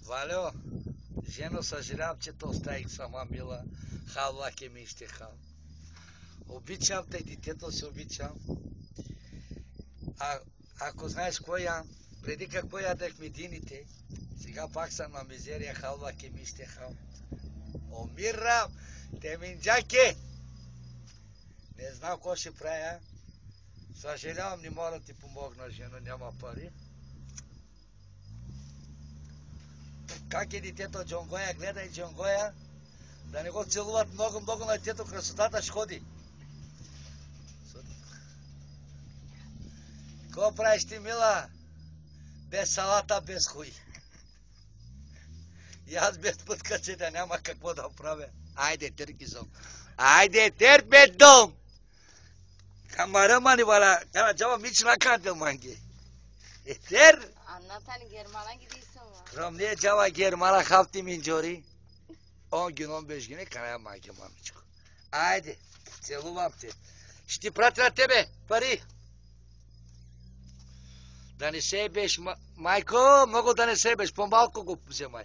Валю, жено, съжалявам, че те оставих сама, мила. Халва ке ми ще хал. Обичам те, детето си обичам. Ако знаеш кой ям, преди какво ядех медините, сега пак съм на мизерия, халва ке ми ще хал. Умирам! Теминджаке! Не знам какво ще правя. Съжалявам, не мога да ти помогна, жено, няма пари. Как е детето Джонгоя? Гледай Джонгоя. Да не го целуват много на детето, красотата ще ходи. Какво правиш ти, мила? Без салата, без хуй. И аз без пъткаче да няма какво да правя. Айде, търкизъм. Айде, терпе дом! Камара мани вала. Кара джава мич на кантел манги. Етер! Anlatan German'a gidiyorsun mu? Kram ne cava germana hafti minjori. 10 gün 15 güne kanaya mangi mamiçko. Айде, целувам те. Ще ти пратя на тебе пари. Да не се ебеш, майко, много да не се ебеш, по-малко го вземай.